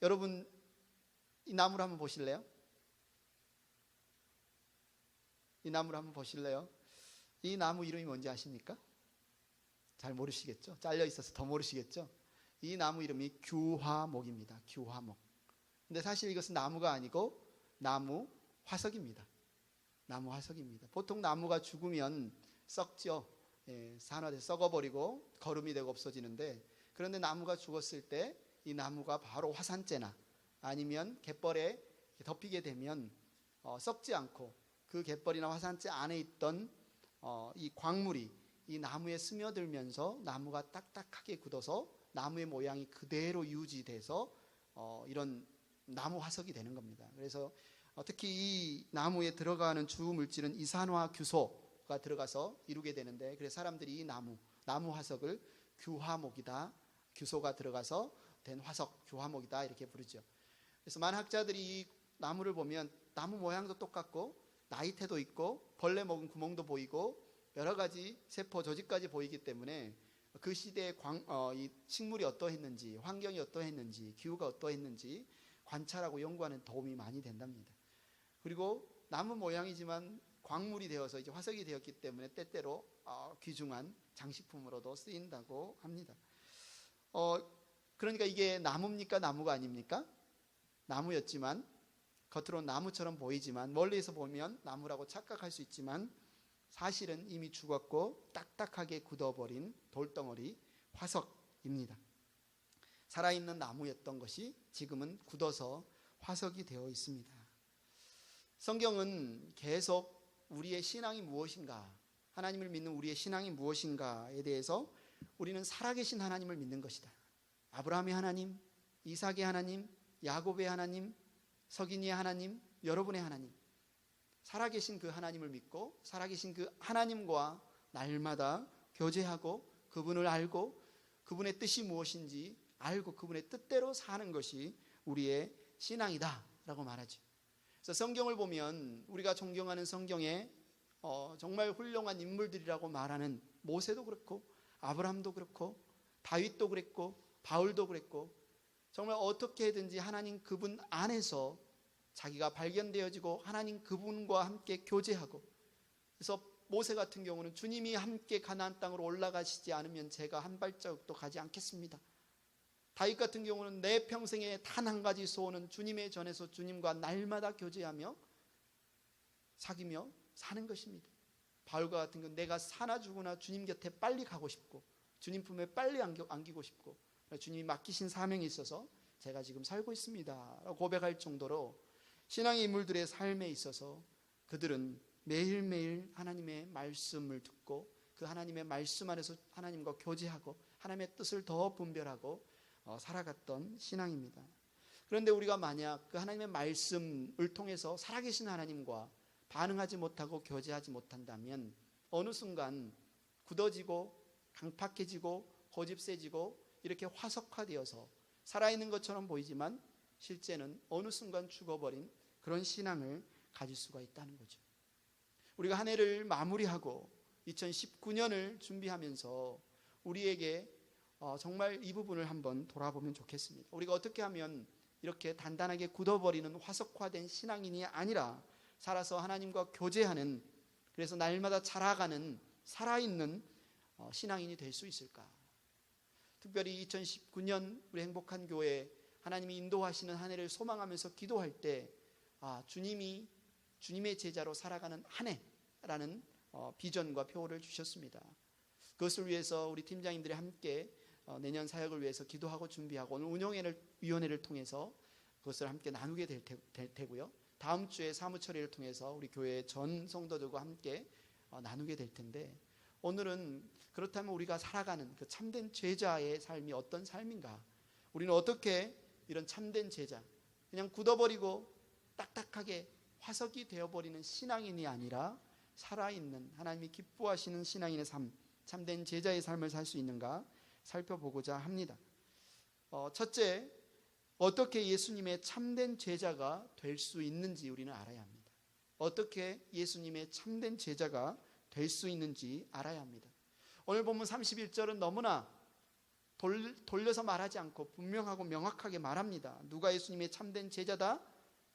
여러분 이 나무를 한번 보실래요? 이 나무를 한번 보실래요? 이 나무 이름이 뭔지 아십니까? 잘 모르시겠죠? 잘려 있어서 더 모르시겠죠? 이 나무 이름이 규화목입니다. 규화목. 근데 사실 이것은 나무가 아니고 나무 화석입니다. 나무 화석입니다. 보통 나무가 죽으면 썩죠. 산화돼서 썩어버리고 거름이 되고 없어지는데, 그런데 나무가 죽었을 때 이 나무가 바로 화산재나 아니면 갯벌에 덮이게 되면 썩지 않고 그 갯벌이나 화산재 안에 있던 이 광물이 이 나무에 스며들면서 나무가 딱딱하게 굳어서 나무의 모양이 그대로 유지돼서 이런 나무 화석이 되는 겁니다. 그래서 특히 이 나무에 들어가는 주 물질은 이산화규소가 들어가서 이루게 되는데, 그래서 사람들이 이 나무 화석을 규화목이다, 규소가 들어가서 된 화석, 규화목이다 이렇게 부르죠. 그래서 많은 학자들이 이 나무를 보면 나무 모양도 똑같고 나이테도 있고 벌레 먹은 구멍도 보이고 여러 가지 세포 조직까지 보이기 때문에 그 시대의 이 식물이 어떠했는지, 환경이 어떠했는지, 기후가 어떠했는지 관찰하고 연구하는 도움이 많이 된답니다. 그리고 나무 모양이지만 광물이 되어서 이제 화석이 되었기 때문에 때때로 귀중한 장식품으로도 쓰인다고 합니다. 그러니까 이게 나무입니까? 나무가 아닙니까? 나무였지만, 겉으로는 나무처럼 보이지만 멀리서 보면 나무라고 착각할 수 있지만 사실은 이미 죽었고 딱딱하게 굳어버린 돌덩어리, 화석입니다. 살아있는 나무였던 것이 지금은 굳어서 화석이 되어 있습니다. 성경은 계속 우리의 신앙이 무엇인가, 하나님을 믿는 우리의 신앙이 무엇인가에 대해서 우리는 살아계신 하나님을 믿는 것이다. 아브라함의 하나님, 이삭의 하나님, 야곱의 하나님, 석인이의 하나님, 여러분의 하나님, 살아계신 그 하나님을 믿고 살아계신 그 하나님과 날마다 교제하고 그분을 알고 그분의 뜻이 무엇인지 알고 그분의 뜻대로 사는 것이 우리의 신앙이다 라고 말하죠. 그래서 성경을 보면 우리가 존경하는 성경에 정말 훌륭한 인물들이라고 말하는 모세도 그렇고 아브라함도 그렇고 다윗도 그랬고 바울도 그랬고, 정말 어떻게든지 하나님 그분 안에서 자기가 발견되어지고 하나님 그분과 함께 교제하고, 그래서 모세 같은 경우는 주님이 함께 가나안 땅으로 올라가시지 않으면 제가 한 발자국도 가지 않겠습니다. 다윗 같은 경우는 내 평생에 단 한 가지 소원은 주님의 전에서 주님과 날마다 교제하며 사귀며 사는 것입니다. 바울과 같은 경우는 내가 사나 죽으나 주님 곁에 빨리 가고 싶고 주님 품에 빨리 안기고 싶고 주님이 맡기신 사명이 있어서 제가 지금 살고 있습니다 라고 고백할 정도로 신앙의 인물들의 삶에 있어서 그들은 매일매일 하나님의 말씀을 듣고 그 하나님의 말씀 안에서 하나님과 교제하고 하나님의 뜻을 더 분별하고 살아갔던 신앙입니다. 그런데 우리가 만약 그 하나님의 말씀을 통해서 살아계신 하나님과 반응하지 못하고 교제하지 못한다면 어느 순간 굳어지고 강팍해지고 고집세지고 이렇게 화석화되어서 살아있는 것처럼 보이지만 실제는 어느 순간 죽어버린 그런 신앙을 가질 수가 있다는 거죠. 우리가 한 해를 마무리하고 2019년을 준비하면서 우리에게 정말 이 부분을 한번 돌아보면 좋겠습니다. 우리가 어떻게 하면 이렇게 단단하게 굳어버리는 화석화된 신앙인이 아니라 살아서 하나님과 교제하는, 그래서 날마다 자라가는 살아있는 신앙인이 될 수 있을까? 특별히 2019년 우리 행복한 교회 하나님이 인도하시는 한 해를 소망하면서 기도할 때 주님의 제자로 살아가는 한 해라는 비전과 표를 주셨습니다. 그것을 위해서 우리 팀장님들이 함께 내년 사역을 위해서 기도하고 준비하고 오늘 운영위원회를 통해서 그것을 함께 나누게 될 테고요. 다음 주에 사무처리를 통해서 우리 교회 전 성도들과 함께 나누게 될 텐데, 오늘은 그렇다면 우리가 살아가는 그 참된 제자의 삶이 어떤 삶인가? 우리는 어떻게 이런 참된 제자, 그냥 굳어버리고 딱딱하게 화석이 되어버리는 신앙인이 아니라 살아있는 하나님이 기뻐하시는 신앙인의 삶, 참된 제자의 삶을 살 수 있는가 살펴보고자 합니다. 첫째, 어떻게 예수님의 참된 제자가 될 수 있는지 우리는 알아야 합니다. 어떻게 예수님의 참된 제자가 될 수 있는지 알아야 합니다. 오늘 본문 31절은 너무나 돌려서 말하지 않고 분명하고 명확하게 말합니다. 누가 예수님의 참된 제자다?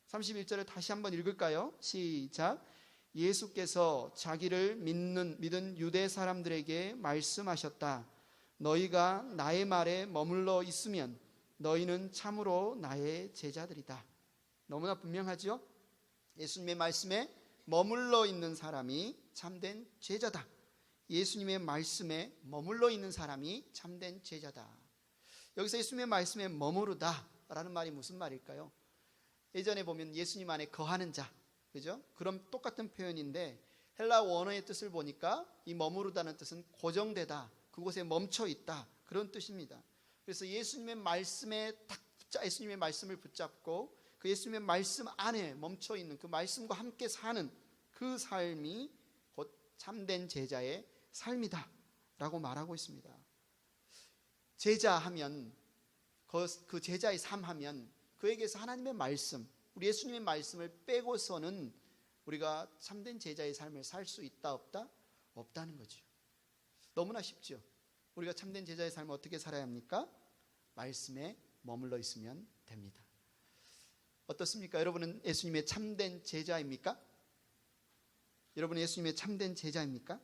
31절을 다시 한번 읽을까요? 시작. 예수께서 자기를 믿은 유대 사람들에게 말씀하셨다. 너희가 나의 말에 머물러 있으면 너희는 참으로 나의 제자들이다. 너무나 분명하죠? 예수님의 말씀에 머물러 있는 사람이 참된 제자다. 예수님의 말씀에 머물러 있는 사람이 참된 제자다. 여기서 예수님의 말씀에 머무르다 라는 말이 무슨 말일까요? 예전에 보면 예수님 안에 거하는 자, 그죠? 그런 똑같은 표현인데 헬라 원어의 뜻을 보니까 이 머무르다는 뜻은 고정되다, 그곳에 멈춰 있다, 그런 뜻입니다. 그래서 예수님의 말씀에 예수님의 말씀을 붙잡고 그 예수님의 말씀 안에 멈춰 있는, 그 말씀과 함께 사는 그 삶이 곧 참된 제자의 삶이다 라고 말하고 있습니다. 제자하면 그 제자의 삶하면 그에게서 하나님의 말씀, 우리 예수님의 말씀을 빼고서는 우리가 참된 제자의 삶을 살 수 있다 없다? 없다는 거죠. 너무나 쉽죠. 우리가 참된 제자의 삶을 어떻게 살아야 합니까? 말씀에 머물러 있으면 됩니다. 어떻습니까? 여러분은 예수님의 참된 제자입니까? 여러분은 예수님의 참된 제자입니까?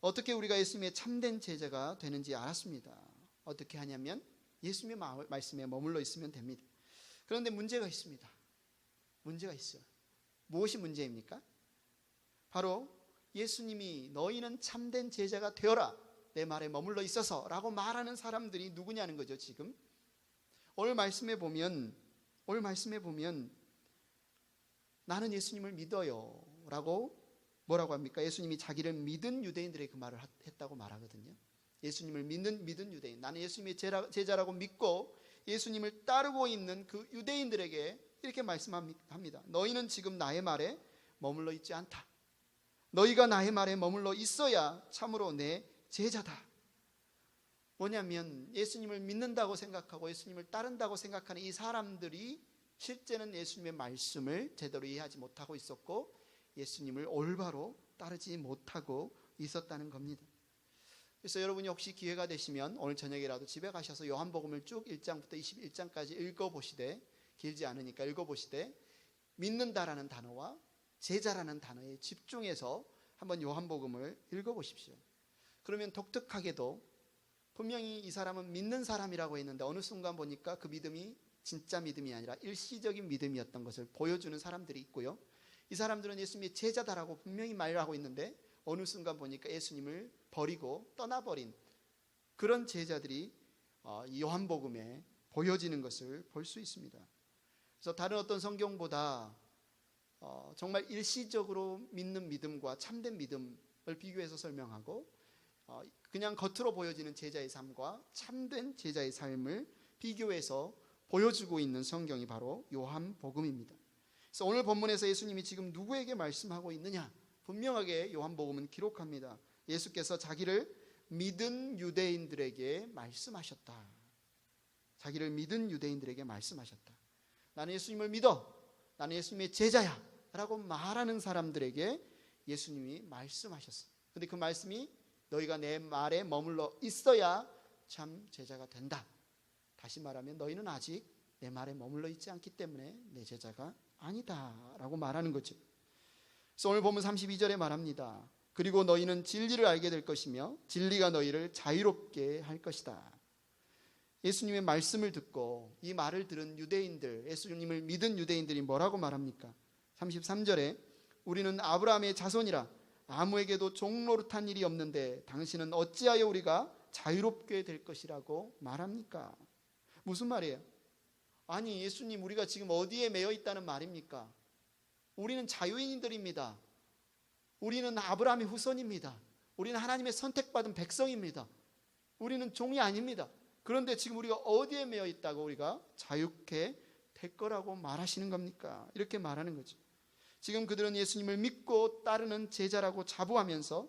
어떻게 우리가 예수님의 참된 제자가 되는지 알았습니다. 어떻게 하냐면 예수님의 말씀에 머물러 있으면 됩니다. 그런데 문제가 있습니다. 문제가 있어요. 무엇이 문제입니까? 바로 예수님이 너희는 참된 제자가 되어라, 내 말에 머물러 있어서 라고 말하는 사람들이 누구냐는 거죠. 지금 오늘 말씀에 보면 나는 예수님을 믿어요 라고 뭐라고 합니까? 예수님이 자기를 믿은 유대인들에게 그 말을 했다고 말하거든요. 예수님을 믿는 유대인, 나는 예수님의 제자라고 믿고 예수님을 따르고 있는 그 유대인들에게 이렇게 말씀합니다. 너희는 지금 나의 말에 머물러 있지 않다. 너희가 나의 말에 머물러 있어야 참으로 내 제자다. 뭐냐면 예수님을 믿는다고 생각하고 예수님을 따른다고 생각하는 이 사람들이 실제는 예수님의 말씀을 제대로 이해하지 못하고 있었고 예수님을 올바로 따르지 못하고 있었다는 겁니다. 그래서 여러분이 혹시 기회가 되시면 오늘 저녁이라도 집에 가셔서 요한복음을 쭉 1장부터 21장까지 읽어보시되, 길지 않으니까 읽어보시되, 믿는다라는 단어와 제자라는 단어에 집중해서 한번 요한복음을 읽어보십시오. 그러면 독특하게도 분명히 이 사람은 믿는 사람이라고 했는데 어느 순간 보니까 그 믿음이 진짜 믿음이 아니라 일시적인 믿음이었던 것을 보여주는 사람들이 있고요. 이 사람들은 예수님의 제자다라고 분명히 말하고 있는데 어느 순간 보니까 예수님을 버리고 떠나버린 그런 제자들이 이 요한복음에 보여지는 것을 볼 수 있습니다. 그래서 다른 어떤 성경보다 정말 일시적으로 믿는 믿음과 참된 믿음을 비교해서 설명하고 그냥 겉으로 보여지는 제자의 삶과 참된 제자의 삶을 비교해서 보여주고 있는 성경이 바로 요한복음입니다. 그래서 오늘 본문에서 예수님이 지금 누구에게 말씀하고 있느냐? 분명하게 요한복음은 기록합니다. 예수께서 자기를 믿은 유대인들에게 말씀하셨다. 자기를 믿은 유대인들에게 말씀하셨다. 나는 예수님을 믿어, 나는 예수님의 제자야 라고 말하는 사람들에게 예수님이 말씀하셨어요. 그런데 그 말씀이 너희가 내 말에 머물러 있어야 참 제자가 된다. 다시 말하면 너희는 아직 내 말에 머물러 있지 않기 때문에 내 제자가 아니다 라고 말하는 거죠. 그래서 오늘 보면 32절에 말합니다. 그리고 너희는 진리를 알게 될 것이며 진리가 너희를 자유롭게 할 것이다. 예수님의 말씀을 듣고 이 말을 들은 유대인들, 예수님을 믿은 유대인들이 뭐라고 말합니까? 33절에 우리는 아브라함의 자손이라 아무에게도 종노릇한 일이 없는데 당신은 어찌하여 우리가 자유롭게 될 것이라고 말합니까? 무슨 말이에요? 아니 예수님, 우리가 지금 어디에 매여 있다는 말입니까? 우리는 자유인들입니다. 우리는 아브라함의 후손입니다. 우리는 하나님의 선택받은 백성입니다. 우리는 종이 아닙니다. 그런데 지금 우리가 어디에 매여 있다고 우리가 자유케 될 거라고 말하시는 겁니까? 이렇게 말하는 거죠. 지금 그들은 예수님을 믿고 따르는 제자라고 자부하면서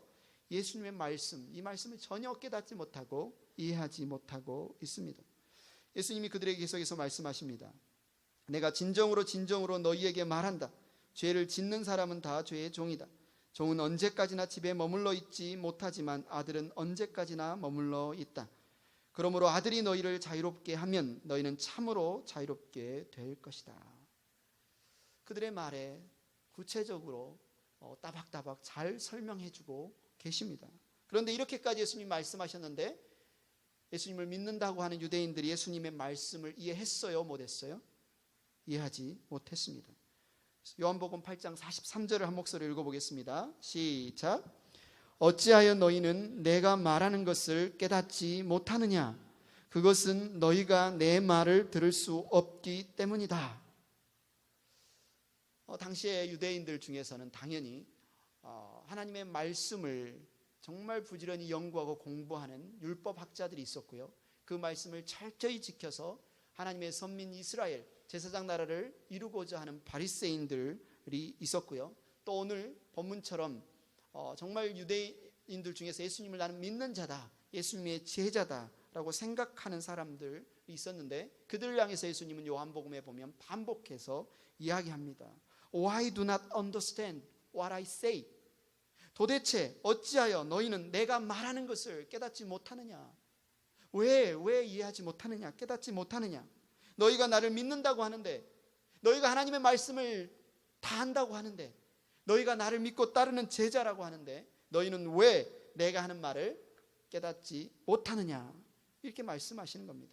예수님의 말씀, 이 말씀을 전혀 깨닫지 못하고 이해하지 못하고 있습니다. 예수님이 그들에게 계속해서 말씀하십니다. 내가 진정으로 너희에게 말한다. 죄를 짓는 사람은 다 죄의 종이다. 종은 언제까지나 집에 머물러 있지 못하지만 아들은 언제까지나 머물러 있다. 그러므로 아들이 너희를 자유롭게 하면 너희는 참으로 자유롭게 될 것이다. 그들의 말에 구체적으로 따박따박 잘 설명해주고 계십니다. 그런데 이렇게까지 예수님이 말씀하셨는데 예수님을 믿는다고 하는 유대인들이 예수님의 말씀을 이해했어요? 못했어요? 이해하지 못했습니다. 요한복음 8장 43절을 한 목소리로 읽어보겠습니다. 시작. 어찌하여 너희는 내가 말하는 것을 깨닫지 못하느냐? 그것은 너희가 내 말을 들을 수 없기 때문이다. 당시의 유대인들 중에서는 당연히 하나님의 말씀을 정말 부지런히 연구하고 공부하는 율법학자들이 있었고요. 그 말씀을 철저히 지켜서 하나님의 선민 이스라엘 제사장 나라를 이루고자 하는 바리새인들이 있었고요. 또 오늘 본문처럼 정말 유대인들 중에서 예수님을 나는 믿는 자다, 예수님의 제자다라고 생각하는 사람들이 있었는데 그들을 향해서 예수님은 요한복음에 보면 반복해서 이야기합니다. Why do not understand what I say? 도대체 어찌하여 너희는 내가 말하는 것을 깨닫지 못하느냐? 왜 이해하지 못하느냐? 깨닫지 못하느냐? 너희가 나를 믿는다고 하는데, 너희가 하나님의 말씀을 다 한다고 하는데, 너희가 나를 믿고 따르는 제자라고 하는데 너희는 왜 내가 하는 말을 깨닫지 못하느냐? 이렇게 말씀하시는 겁니다.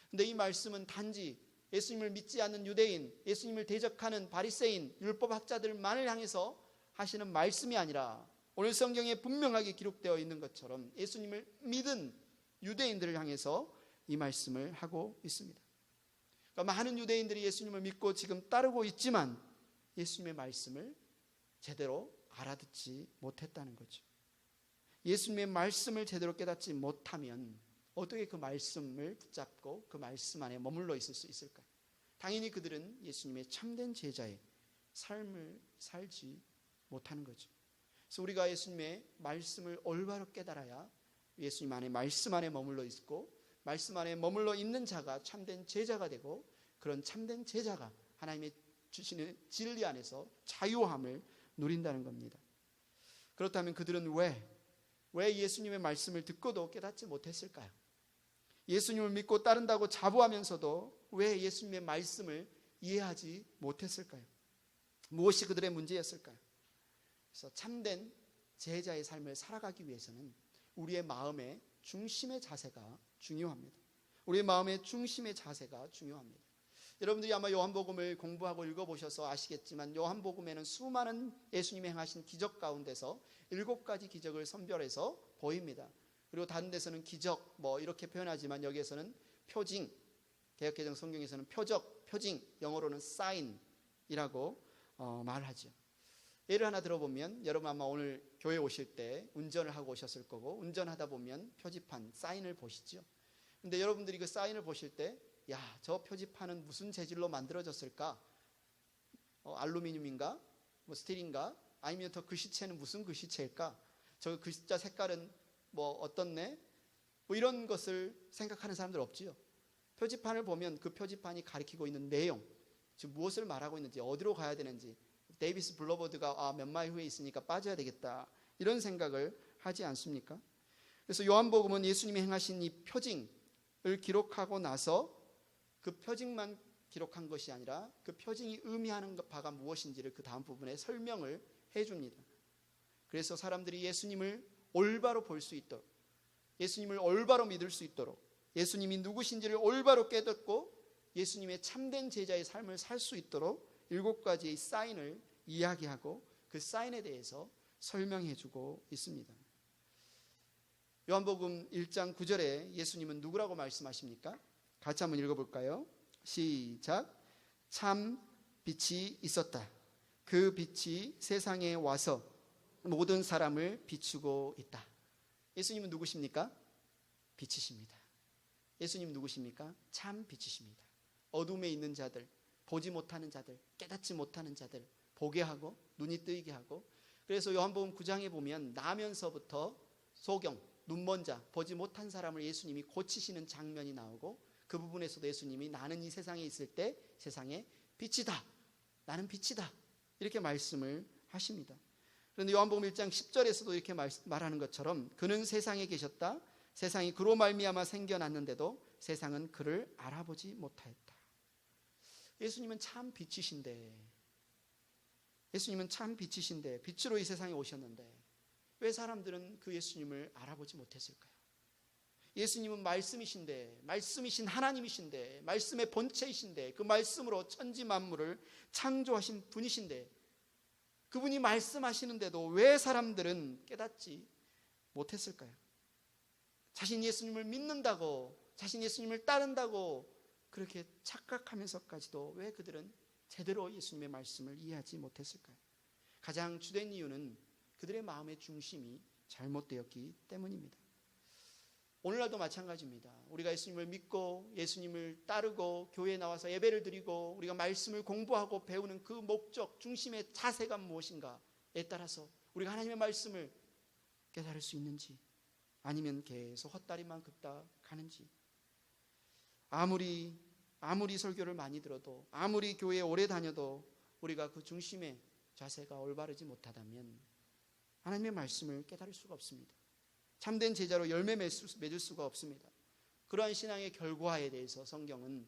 근데 이 말씀은 단지 예수님을 믿지 않는 유대인, 예수님을 대적하는 바리새인, 율법학자들만을 향해서 하시는 말씀이 아니라 오늘 성경에 분명하게 기록되어 있는 것처럼 예수님을 믿은 유대인들을 향해서 이 말씀을 하고 있습니다. 그러니까 많은 유대인들이 예수님을 믿고 지금 따르고 있지만 예수님의 말씀을 제대로 알아듣지 못했다는 거죠. 예수님의 말씀을 제대로 깨닫지 못하면 어떻게 그 말씀을 붙잡고 그 말씀 안에 머물러 있을 수 있을까요? 당연히 그들은 예수님의 참된 제자의 삶을 살지 못하는 거죠. 그래서 우리가 예수님의 말씀을 올바로 깨달아야 예수님 안에 말씀 안에 머물러 있고 말씀 안에 머물러 있는 자가 참된 제자가 되고 그런 참된 제자가 하나님의 주시는 진리 안에서 자유함을 누린다는 겁니다. 그렇다면 그들은 왜 예수님의 말씀을 듣고도 깨닫지 못했을까요? 예수님을 믿고 따른다고 자부하면서도 왜 예수님의 말씀을 이해하지 못했을까요? 무엇이 그들의 문제였을까요? 그래서 참된 제자의 삶을 살아가기 위해서는 우리의 마음의 중심의 자세가 중요합니다. 우리의 마음의 중심의 자세가 중요합니다. 여러분들이 아마 요한복음을 공부하고 읽어보셔서 아시겠지만 요한복음에는 수많은 예수님이 행하신 기적 가운데서 7가지 기적을 선별해서 보입니다. 그리고 다른 데서는 기적 이렇게 표현하지만 여기에서는 표징, 개역개정 성경에서는 표적, 표징, 영어로는 sign이라고 말하죠. 예를 하나 들어보면 여러분 아마 오늘 교회 오실 때 운전을 하고 오셨을 거고 운전하다 보면 표지판, 사인을 보시죠. 근데 여러분들이 그 사인을 보실 때 저 표지판은 무슨 재질로 만들어졌을까? 알루미늄인가? 스틸인가? 아니면 더 글씨체는 무슨 글씨체일까? 저 글자 색깔은 어떻네? 이런 것을 생각하는 사람들 없지요. 표지판을 보면 그 표지판이 가리키고 있는 내용, 즉 무엇을 말하고 있는지, 어디로 가야 되는지, 데이비스 블러버드가 몇 마일 후에 있으니까 빠져야 되겠다, 이런 생각을 하지 않습니까? 그래서 요한복음은 예수님이 행하신 이 표징을 기록하고 나서 그 표징만 기록한 것이 아니라 그 표징이 의미하는 바가 무엇인지를 그 다음 부분에 설명을 해줍니다. 그래서 사람들이 예수님을 올바로 볼 수 있도록, 예수님을 올바로 믿을 수 있도록, 예수님이 누구신지를 올바로 깨닫고 예수님의 참된 제자의 삶을 살 수 있도록 7가지의 사인을 이야기하고 그 사인에 대해서 설명해주고 있습니다. 요한복음 1장 9절에 예수님은 누구라고 말씀하십니까? 같이 한번 읽어볼까요? 시작. 참 빛이 있었다. 그 빛이 세상에 와서 모든 사람을 비추고 있다. 예수님은 누구십니까? 빛이십니다. 예수님 누구십니까? 참 빛이십니다. 어둠에 있는 자들, 보지 못하는 자들, 깨닫지 못하는 자들 보게 하고 눈이 뜨이게 하고, 그래서 요한복음 9장에 보면 나면서부터 소경, 눈먼 자, 보지 못한 사람을 예수님이 고치시는 장면이 나오고, 그 부분에서도 예수님이 나는 이 세상에 있을 때 세상의 빛이다, 나는 빛이다, 이렇게 말씀을 하십니다. 그런데 요한복음 1장 10절에서도 이렇게 말하는 것처럼 그는 세상에 계셨다, 세상이 그로 말미암아 생겨났는데도 세상은 그를 알아보지 못하였다. 예수님은 참 빛이신데, 빛으로 이 세상에 오셨는데 왜 사람들은 그 예수님을 알아보지 못했을까요? 예수님은 말씀이신 하나님이신데, 말씀의 본체이신데, 그 말씀으로 천지 만물을 창조하신 분이신데, 그분이 말씀하시는데도 왜 사람들은 깨닫지 못했을까요? 자신 예수님을 믿는다고, 자신 예수님을 따른다고 그렇게 착각하면서까지도 왜 그들은 제대로 예수님의 말씀을 이해하지 못했을까요? 가장 주된 이유는 그들의 마음의 중심이 잘못되었기 때문입니다. 오늘날도 마찬가지입니다. 우리가 예수님을 믿고 예수님을 따르고 교회에 나와서 예배를 드리고 우리가 말씀을 공부하고 배우는 그 목적, 중심의 자세가 무엇인가에 따라서 우리가 하나님의 말씀을 깨달을 수 있는지, 아니면 계속 헛다리만 긋다 가는지, 아무리 설교를 많이 들어도, 아무리 교회에 오래 다녀도 우리가 그 중심의 자세가 올바르지 못하다면 하나님의 말씀을 깨달을 수가 없습니다. 참된 제자로 열매 맺을 수가 없습니다. 그러한 신앙의 결과에 대해서 성경은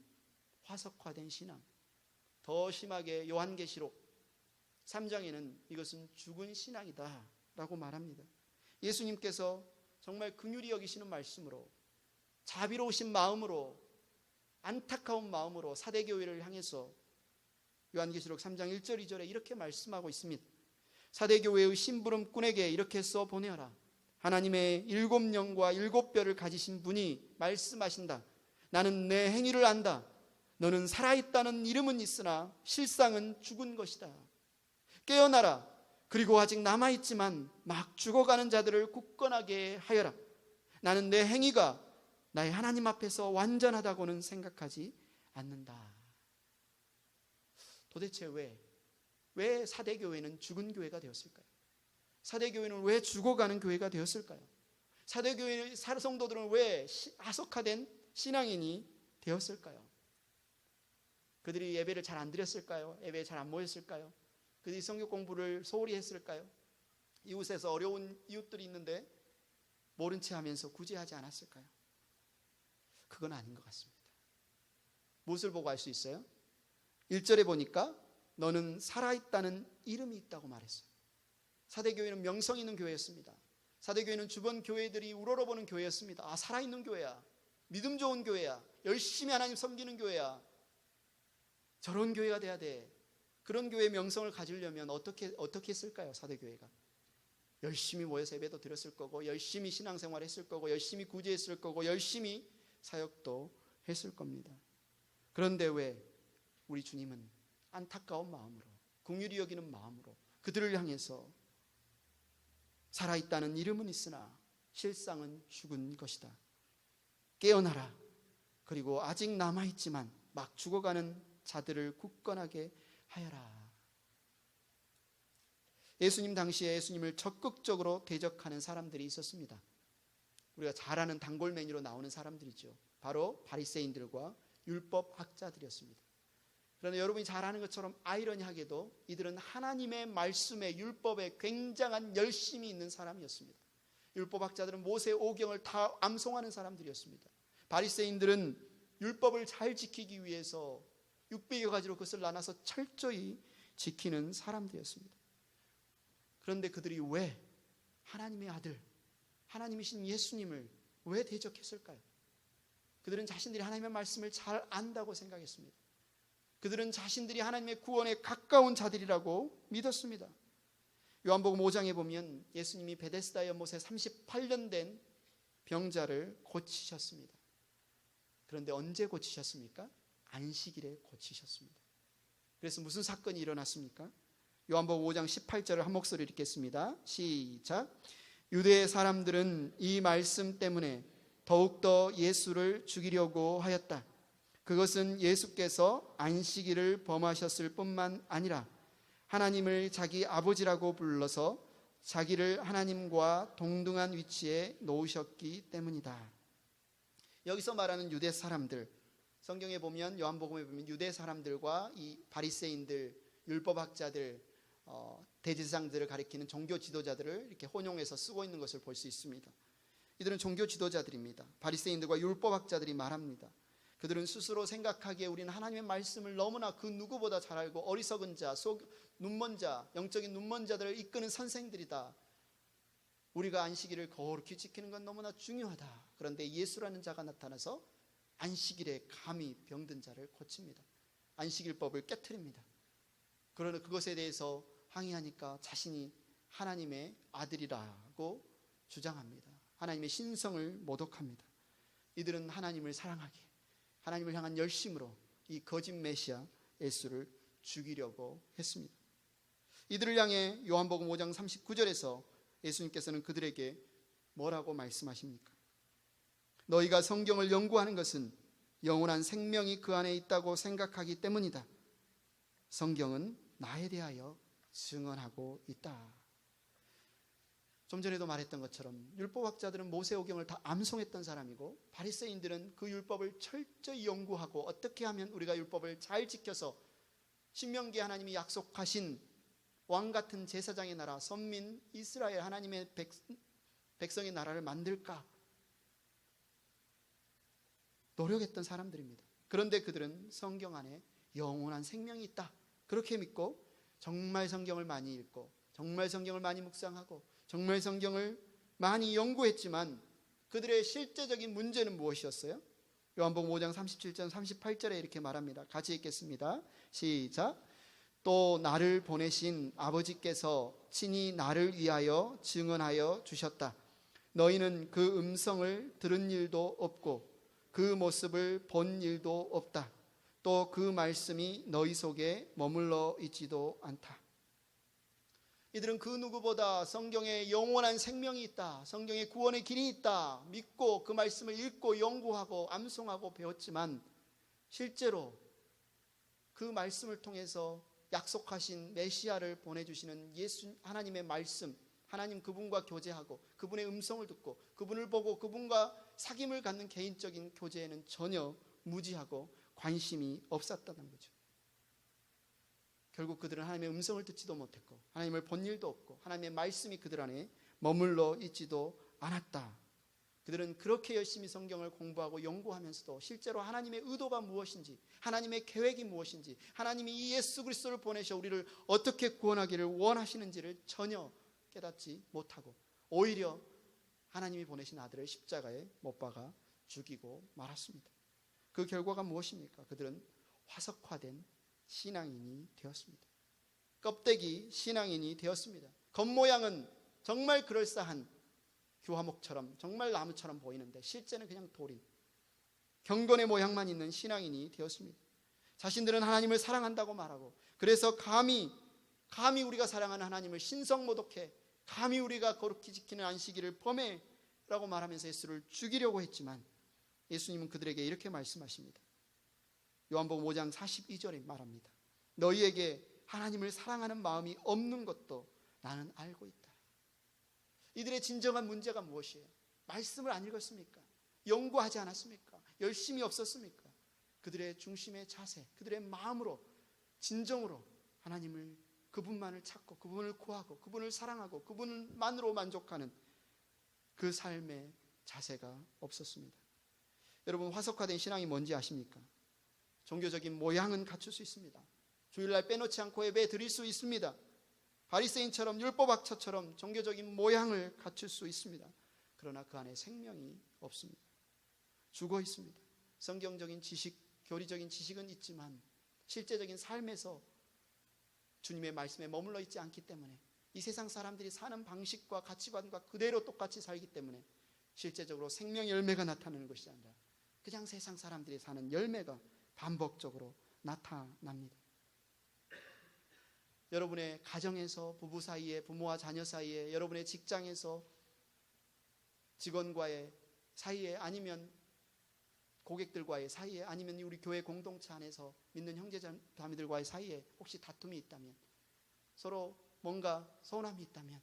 화석화된 신앙, 더 심하게 요한계시록 3장에는 이것은 죽은 신앙이다 라고 말합니다. 예수님께서 정말 긍휼히 여기시는 말씀으로, 자비로우신 마음으로, 안타까운 마음으로 사대교회를 향해서 요한계시록 3장 1절 2절에 이렇게 말씀하고 있습니다. 사대교회의 심부름꾼에게 이렇게 써 보내어라. 하나님의 7영과 7뼈를 가지신 분이 말씀하신다. 나는 내 행위를 안다. 너는 살아있다는 이름은 있으나 실상은 죽은 것이다. 깨어나라. 그리고 아직 남아있지만 막 죽어가는 자들을 굳건하게 하여라. 나는 내 행위가 나의 하나님 앞에서 완전하다고는 생각하지 않는다. 도대체 왜 사대교회는 죽은 교회가 되었을까요? 사대교회는 왜 죽어가는 교회가 되었을까요? 사대교회 성도들은 왜 하석화된 신앙인이 되었을까요? 그들이 예배를 잘 안 드렸을까요? 예배에 잘 안 모였을까요? 그들이 성경 공부를 소홀히 했을까요? 이웃에서 어려운 이웃들이 있는데 모른 채 하면서 구제하지 않았을까요? 그건 아닌 것 같습니다. 무엇을 보고 알 수 있어요? 1절에 보니까 너는 살아있다는 이름이 있다고 말했어요. 사대교회는 명성 있는 교회였습니다. 사대교회는 주변 교회들이 우러러보는 교회였습니다. 아, 살아있는 교회야. 믿음 좋은 교회야. 열심히 하나님 섬기는 교회야. 저런 교회가 돼야 돼. 그런 교회의 명성을 가지려면 어떻게 했을까요? 사대교회가 열심히 모여서 예배도 드렸을 거고, 열심히 신앙생활 했을 거고, 열심히 구제했을 거고, 열심히 사역도 했을 겁니다. 그런데 왜 우리 주님은 안타까운 마음으로, 긍휼히 여기는 마음으로 그들을 향해서 살아있다는 이름은 있으나 실상은 죽은 것이다. 깨어나라. 그리고 아직 남아있지만 막 죽어가는 자들을 굳건하게 하여라. 예수님 당시에 예수님을 적극적으로 대적하는 사람들이 있었습니다. 우리가 잘 아는 단골 메뉴로 나오는 사람들이죠. 바로 바리새인들과 율법학자들이었습니다. 그런데 여러분이 잘 아는 것처럼 아이러니하게도 이들은 하나님의 말씀에, 율법에 굉장한 열심이 있는 사람이었습니다. 율법학자들은 모세의 오경을 다 암송하는 사람들이었습니다. 바리새인들은 율법을 잘 지키기 위해서 600여 가지로 그것을 나눠서 철저히 지키는 사람들이었습니다. 그런데 그들이 왜 하나님의 아들, 하나님이신 예수님을 왜 대적했을까요? 그들은 자신들이 하나님의 말씀을 잘 안다고 생각했습니다. 그들은 자신들이 하나님의 구원에 가까운 자들이라고 믿었습니다. 요한복음 5장에 보면 예수님이 베데스다 연못에 38년 된 병자를 고치셨습니다. 그런데 언제 고치셨습니까? 안식일에 고치셨습니다. 그래서 무슨 사건이 일어났습니까? 요한복음 5장 18절을 한 목소리로 읽겠습니다. 시작. 유대 사람들은 이 말씀 때문에 더욱더 예수를 죽이려고 하였다. 그것은 예수께서 안식일을 범하셨을 뿐만 아니라 하나님을 자기 아버지라고 불러서 자기를 하나님과 동등한 위치에 놓으셨기 때문이다. 여기서 말하는 유대 사람들, 성경에 보면, 요한복음에 보면 유대 사람들과 이 바리새인들, 율법학자들, 대제사장들을 가리키는 종교 지도자들을 이렇게 혼용해서 쓰고 있는 것을 볼 수 있습니다. 이들은 종교 지도자들입니다. 바리새인들과 율법학자들이 말합니다. 그들은 스스로 생각하기에 우리는 하나님의 말씀을 너무나 그 누구보다 잘 알고 어리석은 자, 눈먼 자, 영적인 눈먼 자들을 이끄는 선생들이다. 우리가 안식일을 거룩히 지키는 건 너무나 중요하다. 그런데 예수라는 자가 나타나서 안식일에 감히 병든 자를 고칩니다. 안식일법을 깨트립니다. 그러나 그것에 대해서 항의하니까 자신이 하나님의 아들이라고 주장합니다. 하나님의 신성을 모독합니다. 이들은 하나님을 사랑하기에 하나님을 향한 열심으로 이 거짓 메시아 예수를 죽이려고 했습니다. 이들을 향해 요한복음 5장 39절에서 예수님께서는 그들에게 뭐라고 말씀하십니까? 너희가 성경을 연구하는 것은 영원한 생명이 그 안에 있다고 생각하기 때문이다. 성경은 나에 대하여 증언하고 있다. 좀 전에도 말했던 것처럼 율법학자들은 모세오경을 다 암송했던 사람이고 바리새인들은 그 율법을 철저히 연구하고 어떻게 하면 우리가 율법을 잘 지켜서 신명기에 하나님이 약속하신 왕같은 제사장의 나라, 선민 이스라엘 하나님의 백성의 나라를 만들까 노력했던 사람들입니다. 그런데 그들은 성경 안에 영원한 생명이 있다 그렇게 믿고 정말 성경을 많이 읽고 정말 성경을 많이 묵상하고 정말 성경을 많이 연구했지만 그들의 실제적인 문제는 무엇이었어요? 요한복음 5장 37절 38절에 이렇게 말합니다. 같이 읽겠습니다. 시작. 또 나를 보내신 아버지께서 친히 나를 위하여 증언하여 주셨다. 너희는 그 음성을 들은 일도 없고 그 모습을 본 일도 없다. 또 그 말씀이 너희 속에 머물러 있지도 않다. 이들은 그 누구보다 성경에 영원한 생명이 있다, 성경에 구원의 길이 있다 믿고 그 말씀을 읽고 연구하고 암송하고 배웠지만 실제로 그 말씀을 통해서 약속하신 메시아를 보내주시는 예수 하나님의 말씀, 하나님 그분과 교제하고 그분의 음성을 듣고 그분을 보고 그분과 사귐을 갖는 개인적인 교제에는 전혀 무지하고 관심이 없었다는 거죠. 결국 그들은 하나님의 음성을 듣지도 못했고 하나님을 본 일도 없고 하나님의 말씀이 그들 안에 머물러 있지도 않았다. 그들은 그렇게 열심히 성경을 공부하고 연구하면서도 실제로 하나님의 의도가 무엇인지, 하나님의 계획이 무엇인지, 하나님이 이 예수 그리스도를 보내셔 우리를 어떻게 구원하기를 원하시는지를 전혀 깨닫지 못하고 오히려 하나님이 보내신 아들을 십자가에 못 박아 죽이고 말았습니다. 그 결과가 무엇입니까? 그들은 화석화된 신앙인이 되었습니다. 껍데기 신앙인이 되었습니다. 겉모양은 정말 그럴싸한 교화목처럼 정말 나무처럼 보이는데 실제는 그냥 돌인 경건의 모양만 있는 신앙인이 되었습니다. 자신들은 하나님을 사랑한다고 말하고 그래서 감히 우리가 사랑하는 하나님을 신성모독해 감히 우리가 거룩히 지키는 안식일을 범해라고 말하면서 예수를 죽이려고 했지만 예수님은 그들에게 이렇게 말씀하십니다. 요한복음 5장 42절에 말합니다. 너희에게 하나님을 사랑하는 마음이 없는 것도 나는 알고 있다. 이들의 진정한 문제가 무엇이에요? 말씀을 안 읽었습니까? 연구하지 않았습니까? 열심히 없었습니까? 그들의 중심의 자세, 그들의 마음으로 진정으로 하나님을 그분만을 찾고 그분을 구하고 그분을 사랑하고 그분만으로 만족하는 그 삶의 자세가 없었습니다. 여러분 화석화된 신앙이 뭔지 아십니까? 종교적인 모양은 갖출 수 있습니다. 주일날 빼놓지 않고 예배 드릴 수 있습니다. 바리새인처럼 율법학자처럼 종교적인 모양을 갖출 수 있습니다. 그러나 그 안에 생명이 없습니다. 죽어 있습니다. 성경적인 지식, 교리적인 지식은 있지만 실제적인 삶에서 주님의 말씀에 머물러 있지 않기 때문에 이 세상 사람들이 사는 방식과 가치관과 그대로 똑같이 살기 때문에 실제적으로 생명 열매가 나타나는 것이 아니라 그냥 세상 사람들이 사는 열매가 반복적으로 나타납니다. 여러분의 가정에서 부부 사이에, 부모와 자녀 사이에, 여러분의 직장에서 직원과의 사이에, 아니면 고객들과의 사이에, 아니면 우리 교회 공동체 안에서 믿는 형제자매들과의 사이에 혹시 다툼이 있다면, 서로 뭔가 서운함이 있다면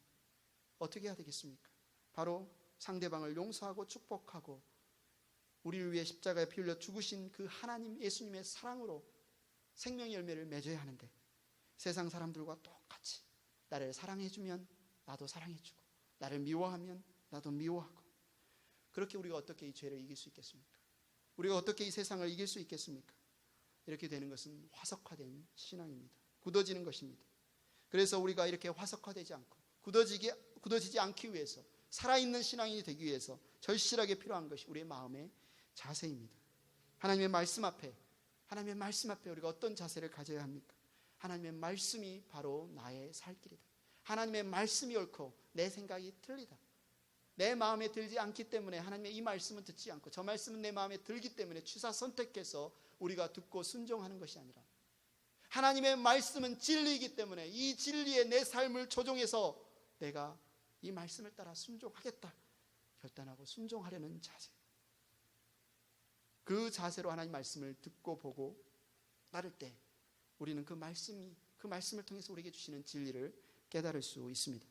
어떻게 해야 되겠습니까? 바로 상대방을 용서하고 축복하고 우리를 위해 십자가에 피 흘려 죽으신 그 하나님 예수님의 사랑으로 생명의 열매를 맺어야 하는데 세상 사람들과 똑같이 나를 사랑해주면 나도 사랑해주고 나를 미워하면 나도 미워하고 그렇게 우리가 어떻게 이 죄를 이길 수 있겠습니까? 우리가 어떻게 이 세상을 이길 수 있겠습니까? 이렇게 되는 것은 화석화된 신앙입니다. 굳어지는 것입니다. 그래서 우리가 이렇게 화석화되지 않고 굳어지지 않기 위해서, 살아있는 신앙이 되기 위해서 절실하게 필요한 것이 우리의 마음의 자세입니다. 하나님의 말씀 앞에 우리가 어떤 자세를 가져야 합니까? 하나님의 말씀이 바로 나의 살 길이다. 하나님의 말씀이 옳고 내 생각이 틀리다. 내 마음에 들지 않기 때문에 하나님의 이 말씀은 듣지 않고, 저 말씀은 내 마음에 들기 때문에 취사 선택해서 우리가 듣고 순종하는 것이 아니라, 하나님의 말씀은 진리이기 때문에 이 진리에 내 삶을 조종해서 내가 이 말씀을 따라 순종하겠다 결단하고 순종하려는 자세, 그 자세로 하나님 말씀을 듣고 보고 따를 때 우리는 그 말씀을 통해서 우리에게 주시는 진리를 깨달을 수 있습니다.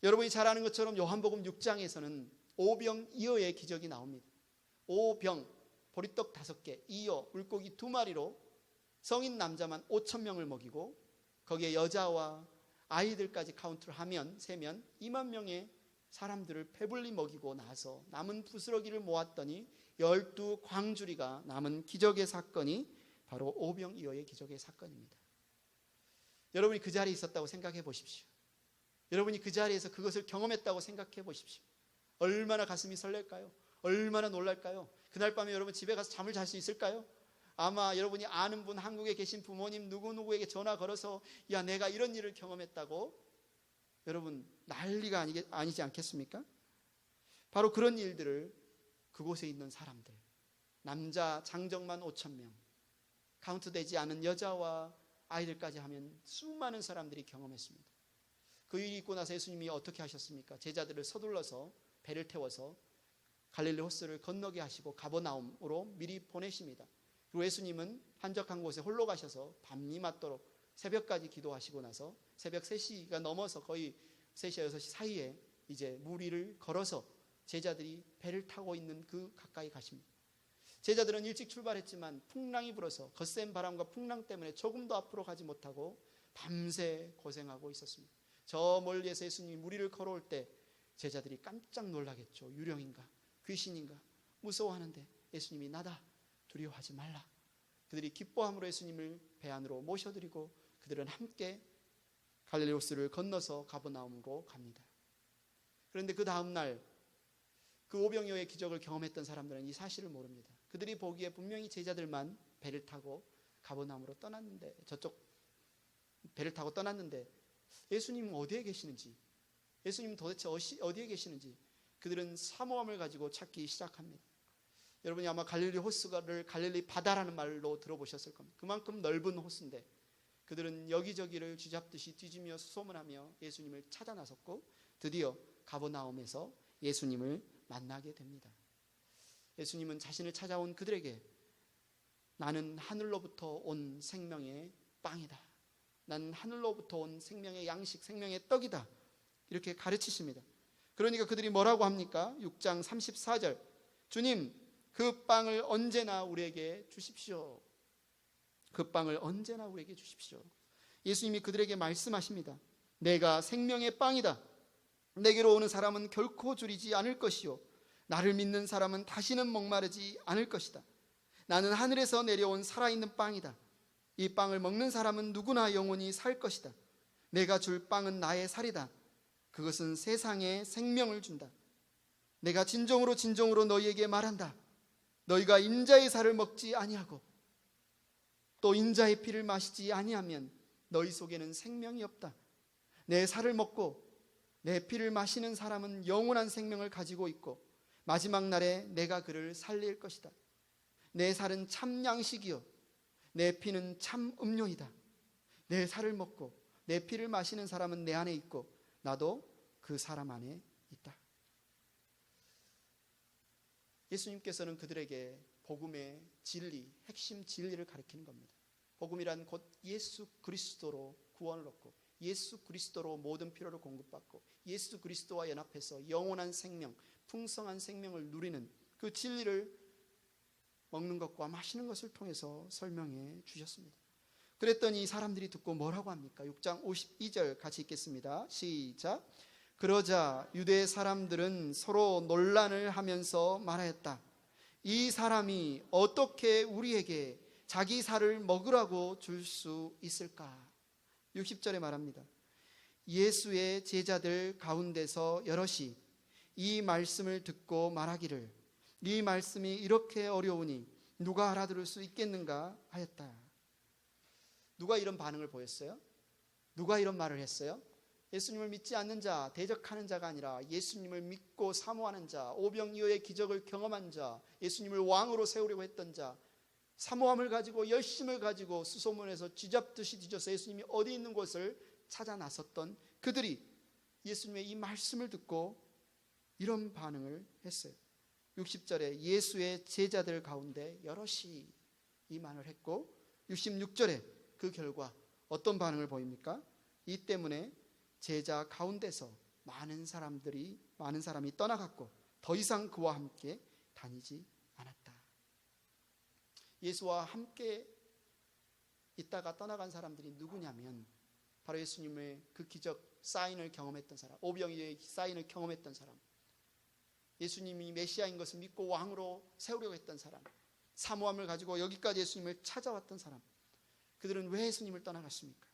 여러분이 잘 아는 것처럼 요한복음 6장에서는 오병이어의 기적이 나옵니다. 오병, 보리떡 5개, 이어, 물고기 2마리로 성인 남자만 5,000명을 먹이고, 거기에 여자와 아이들까지 카운트를 하면 세면 2만 명의 사람들을 배불리 먹이고 나서 남은 부스러기를 모았더니 12광주리가 남은 기적의 사건이 바로 오병이어의 기적의 사건입니다. 여러분이 그 자리에 있었다고 생각해 보십시오. 여러분이 그 자리에서 그것을 경험했다고 생각해 보십시오. 얼마나 가슴이 설렐까요? 얼마나 놀랄까요? 그날 밤에 여러분 집에 가서 잠을 잘 수 있을까요? 아마 여러분이 아는 분, 한국에 계신 부모님 누구누구에게 전화 걸어서 야, 내가 이런 일을 경험했다고 여러분 난리가 아니지 않겠습니까? 바로 그런 일들을 그곳에 있는 사람들, 남자 장정만 5,000명, 카운트되지 않은 여자와 아이들까지 하면 수많은 사람들이 경험했습니다. 그 일이 있고 나서 예수님이 어떻게 하셨습니까? 제자들을 서둘러서 배를 태워서 갈릴리 호수를 건너게 하시고 가버나움으로 미리 보내십니다. 그리고 예수님은 한적한 곳에 홀로 가셔서 밤이 맞도록 새벽까지 기도하시고 나서 새벽 3시가 넘어서 거의 3시와 6시 사이에 이제 물 위를 걸어서 제자들이 배를 타고 있는 그 가까이 가십니다. 제자들은 일찍 출발했지만 풍랑이 불어서 거센 바람과 풍랑 때문에 조금도 앞으로 가지 못하고 밤새 고생하고 있었습니다. 저 멀리에서 예수님이 물 위를 걸어올 때 제자들이 깜짝 놀라겠죠. 유령인가 귀신인가 무서워하는데 예수님이 나다, 두려워하지 말라. 그들이 기뻐함으로 예수님을 배 안으로 모셔드리고 그들은 함께 갈릴리 호수를 건너서 가버나움으로 갑니다. 그런데 그 다음 날 그 오병이어의 기적을 경험했던 사람들은 이 사실을 모릅니다. 그들이 보기에 분명히 제자들만 배를 타고 가버나움으로 떠났는데, 저쪽 배를 타고 떠났는데 예수님은 어디에 계시는지, 예수님은 도대체 어디에 계시는지 그들은 사모함을 가지고 찾기 시작합니다. 여러분이 아마 갈릴리 호수를 갈릴리 바다라는 말로 들어보셨을 겁니다. 그만큼 넓은 호수인데 그들은 여기저기를 쥐잡듯이 뒤지며 수소문하며 예수님을 찾아 나섰고 드디어 가버나움에서 예수님을 만나게 됩니다. 예수님은 자신을 찾아온 그들에게 나는 하늘로부터 온 생명의 빵이다, 나는 하늘로부터 온 생명의 양식, 생명의 떡이다, 이렇게 가르치십니다. 그러니까 그들이 뭐라고 합니까? 6장 34절, 주님 그 빵을 언제나 우리에게 주십시오. 그 빵을 언제나 우리에게 주십시오. 예수님이 그들에게 말씀하십니다. 내가 생명의 빵이다. 내게로 오는 사람은 결코 줄이지 않을 것이요 나를 믿는 사람은 다시는 목마르지 않을 것이다. 나는 하늘에서 내려온 살아있는 빵이다. 이 빵을 먹는 사람은 누구나 영원히 살 것이다. 내가 줄 빵은 나의 살이다. 그것은 세상에 생명을 준다. 내가 진정으로 너희에게 말한다. 너희가 인자의 살을 먹지 아니하고 또 인자의 피를 마시지 아니하면 너희 속에는 생명이 없다. 내 살을 먹고 내 피를 마시는 사람은 영원한 생명을 가지고 있고 마지막 날에 내가 그를 살릴 것이다. 내 살은 참 양식이요 내 피는 참 음료이다. 내 살을 먹고 내 피를 마시는 사람은 내 안에 있고 나도 그 사람 안에 있다. 예수님께서는 그들에게 복음의 진리, 핵심 진리를 가르치는 겁니다. 복음이란 곧 예수 그리스도로 구원을 얻고 예수 그리스도로 모든 필요를 공급받고 예수 그리스도와 연합해서 영원한 생명, 풍성한 생명을 누리는 그 진리를 먹는 것과 마시는 것을 통해서 설명해 주셨습니다. 그랬더니 이 사람들이 듣고 뭐라고 합니까? 6장 52절 같이 읽겠습니다. 시작. 그러자 유대 사람들은 서로 논란을 하면서 말하였다. 이 사람이 어떻게 우리에게 자기 살을 먹으라고 줄 수 있을까? 60절에 말합니다. 예수의 제자들 가운데서 여럿이 이 말씀을 듣고 말하기를 이 말씀이 이렇게 어려우니 누가 알아들을 수 있겠는가 하였다. 누가 이런 반응을 보였어요? 누가 이런 말을 했어요? 예수님을 믿지 않는 자, 대적하는 자가 아니라 예수님을 믿고 사모하는 자, 오병이어의 기적을 경험한 자, 예수님을 왕으로 세우려고 했던 자, 사모함을 가지고 열심을 가지고 수소문에서 쥐잡듯이 뒤져서 예수님이 어디 있는 곳을 찾아 나섰던 그들이 예수님의 이 말씀을 듣고 이런 반응을 했어요. 60절에 예수의 제자들 가운데 여럿이 이 말을 했고 66절에 그 결과 어떤 반응을 보입니까? 이 때문에 제자 가운데서 많은 사람이 떠나갔고 더 이상 그와 함께 다니지 않았다. 예수와 함께 있다가 떠나간 사람들이 누구냐면 바로 예수님의 그 기적 사인을 경험했던 사람, 오병이어의 사인을 경험했던 사람, 예수님이 메시아인 것을 믿고 왕으로 세우려고 했던 사람, 사모함을 가지고 여기까지 예수님을 찾아왔던 사람, 그들은 왜 예수님을 떠나갔습니까?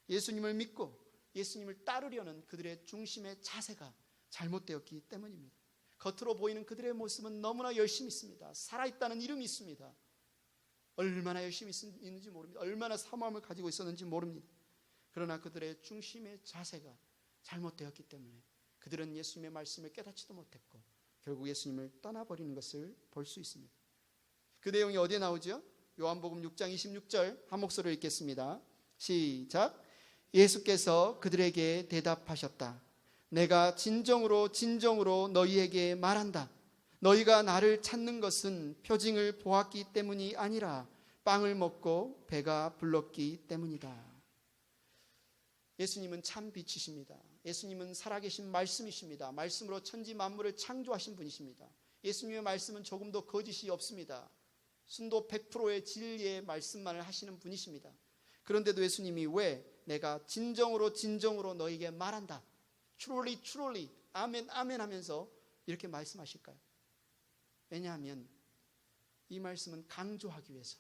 예수님을 믿고 예수님을 따르려는 그들의 중심의 자세가 잘못되었기 때문입니다. 겉으로 보이는 그들의 모습은 너무나 열심히 있습니다. 살아있다는 이름이 있습니다. 얼마나 열심히 있는지 모릅니다. 얼마나 사모함을 가지고 있었는지 모릅니다. 그러나 그들의 중심의 자세가 잘못되었기 때문에 그들은 예수님의 말씀을 깨닫지도 못했고 결국 예수님을 떠나버리는 것을 볼 수 있습니다. 그 내용이 어디에 나오죠? 요한복음 6장 26절 한 목소리로 읽겠습니다. 시작. 예수께서 그들에게 대답하셨다. 내가 진정으로 너희에게 말한다. 너희가 나를 찾는 것은 표징을 보았기 때문이 아니라 빵을 먹고 배가 불렀기 때문이다. 예수님은 참 빛이십니다. 예수님은 살아계신 말씀이십니다. 말씀으로 천지 만물을 창조하신 분이십니다. 예수님의 말씀은 조금도 거짓이 없습니다. 순도 100%의 진리의 말씀만을 하시는 분이십니다. 그런데도 예수님이 왜 내가 진정으로 너에게 말한다, truly 아멘 하면서 이렇게 말씀하실까요? 왜냐하면 이 말씀은 강조하기 위해서,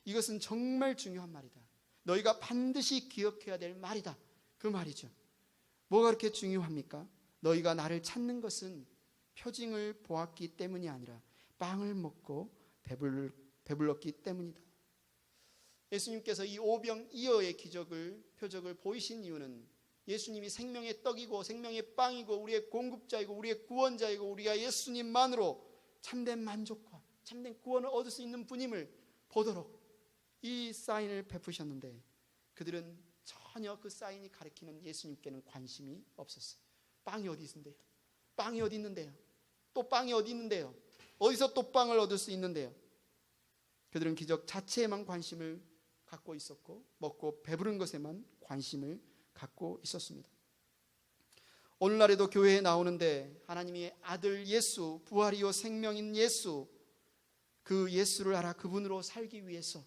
이것은 정말 중요한 말이다, 너희가 반드시 기억해야 될 말이다, 그 말이죠. 뭐가 그렇게 중요합니까? 너희가 나를 찾는 것은 표징을 보았기 때문이 아니라 빵을 먹고 배불렀기 때문이다. 예수님께서 이 오병이어의 표적을 보이신 이유는 예수님이 생명의 떡이고 생명의 빵이고 우리의 공급자이고 우리의 구원자이고 우리가 예수님만으로 참된 만족과 참된 구원을 얻을 수 있는 분임을 보도록 이 사인을 베푸셨는데 그들은 전혀 그 사인이 가리키는 예수님께는 관심이 없었어요. 빵이 어디 있는데요? 빵이 어디 있는데요? 또 빵이 어디 있는데요? 어디서 또 빵을 얻을 수 있는데요? 그들은 기적 자체에만 관심을 갖고 있었고 먹고 배부른 것에만 관심을 갖고 있었습니다. 오늘날에도 교회에 나오는데 하나님의 아들 예수, 부활이요 생명인 예수, 그 예수를 알아 그분으로 살기 위해서,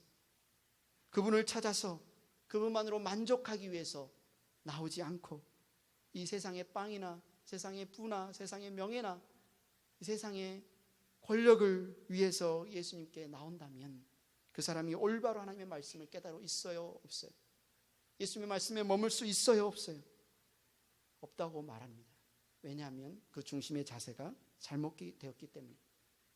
그분을 찾아서 그분만으로 만족하기 위해서 나오지 않고 이 세상의 빵이나 세상의 부나 세상의 명예나 이 세상의 권력을 위해서 예수님께 나온다면 그 사람이 올바로 하나님의 말씀을 깨달아 있어요, 없어요? 예수님의 말씀에 머물 수 있어요, 없어요? 없다고 말합니다. 왜냐하면 그 중심의 자세가 잘못되었기 때문에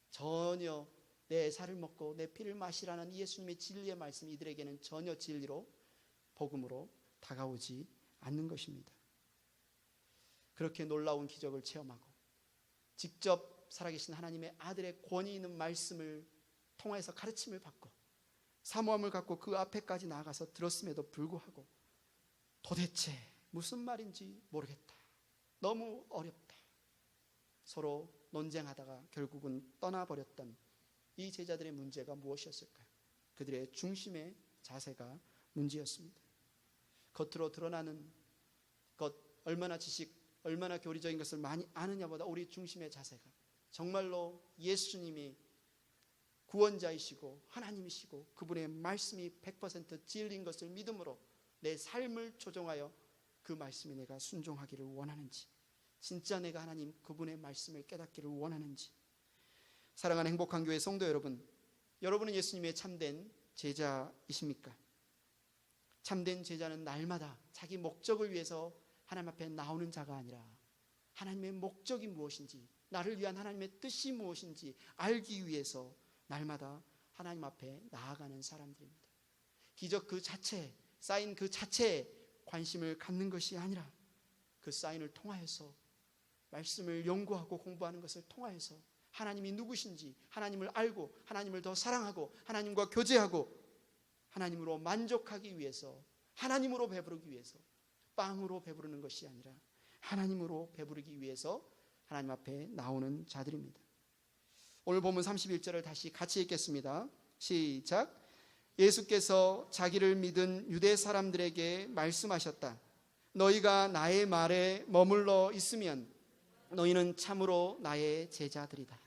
전혀 내 살을 먹고 내 피를 마시라는 예수님의 진리의 말씀이 이들에게는 전혀 진리로 복음으로 다가오지 않는 것입니다. 그렇게 놀라운 기적을 체험하고 직접 살아계신 하나님의 아들의 권위 있는 말씀을 통해서 가르침을 받고 사모함을 갖고 그 앞에까지 나아가서 들었음에도 불구하고 도대체 무슨 말인지 모르겠다, 너무 어렵다, 서로 논쟁하다가 결국은 떠나버렸던 이 제자들의 문제가 무엇이었을까요? 그들의 중심의 자세가 문제였습니다. 겉으로 드러나는 것, 얼마나 지식, 얼마나 교리적인 것을 많이 아느냐보다 우리 중심의 자세가 정말로 예수님이 구원자이시고 하나님이시고 그분의 말씀이 100% 진리인 것을 믿음으로 내 삶을 조정하여 그 말씀에 내가 순종하기를 원하는지, 진짜 내가 하나님 그분의 말씀을 깨닫기를 원하는지. 사랑하는 행복한 교회 성도 여러분, 여러분은 예수님의 참된 제자이십니까? 참된 제자는 날마다 자기 목적을 위해서 하나님 앞에 나오는 자가 아니라 하나님의 목적이 무엇인지, 나를 위한 하나님의 뜻이 무엇인지 알기 위해서 날마다 하나님 앞에 나아가는 사람들입니다. 기적 그 자체, 사인 그 자체에 관심을 갖는 것이 아니라 그 사인을 통하여서 말씀을 연구하고 공부하는 것을 통하여서 하나님이 누구신지 하나님을 알고 하나님을 더 사랑하고 하나님과 교제하고 하나님으로 만족하기 위해서, 하나님으로 배부르기 위해서, 빵으로 배부르는 것이 아니라 하나님으로 배부르기 위해서 하나님 앞에 나오는 자들입니다. 오늘 본문 31절을 다시 같이 읽겠습니다. 시작. 예수께서 자기를 믿은 유대 사람들에게 말씀하셨다. 너희가 나의 말에 머물러 있으면 너희는 참으로 나의 제자들이다.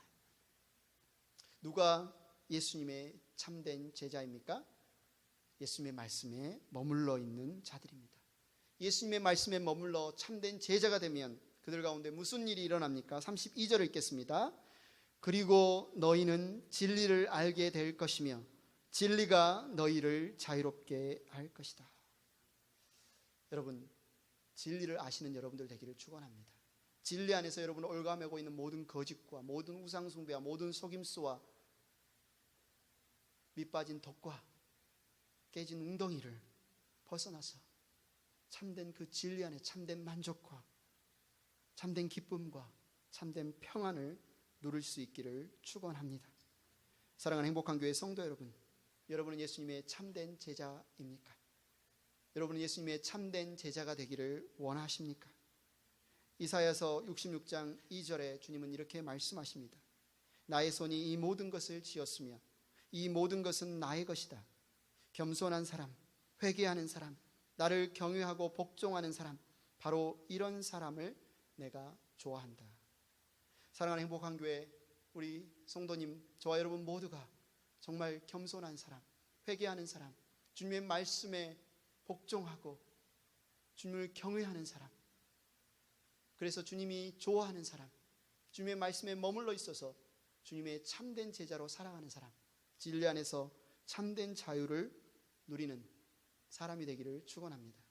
누가 예수님의 참된 제자입니까? 예수님의 말씀에 머물러 있는 자들입니다. 예수님의 말씀에 머물러 참된 제자가 되면 그들 가운데 무슨 일이 일어납니까? 32절을 읽겠습니다. 그리고 너희는 진리를 알게 될 것이며 진리가 너희를 자유롭게 할 것이다. 여러분, 진리를 아시는 여러분들 되기를 축원합니다. 진리 안에서 여러분을 올가매고 있는 모든 거짓과 모든 우상숭배와 모든 속임수와 밑빠진 덕과 깨진 웅덩이를 벗어나서 참된 그 진리 안에 참된 만족과 참된 기쁨과 참된 평안을 누릴 수 있기를 축원합니다. 사랑하는 행복한 교회 성도 여러분, 여러분은 예수님의 참된 제자입니까? 여러분은 예수님의 참된 제자가 되기를 원하십니까? 이사야서 66장 2절에 주님은 이렇게 말씀하십니다. 나의 손이 이 모든 것을 지었으며 이 모든 것은 나의 것이다. 겸손한 사람, 회개하는 사람, 나를 경외하고 복종하는 사람, 바로 이런 사람을 내가 좋아한다. 사랑하는 행복한 교회 우리 성도님, 저와 여러분 모두가 정말 겸손한 사람, 회개하는 사람, 주님의 말씀에 복종하고 주님을 경외하는 사람, 그래서 주님이 좋아하는 사람, 주님의 말씀에 머물러 있어서 주님의 참된 제자로 살아가는 사람, 진리 안에서 참된 자유를 누리는 사람이 되기를 축원합니다.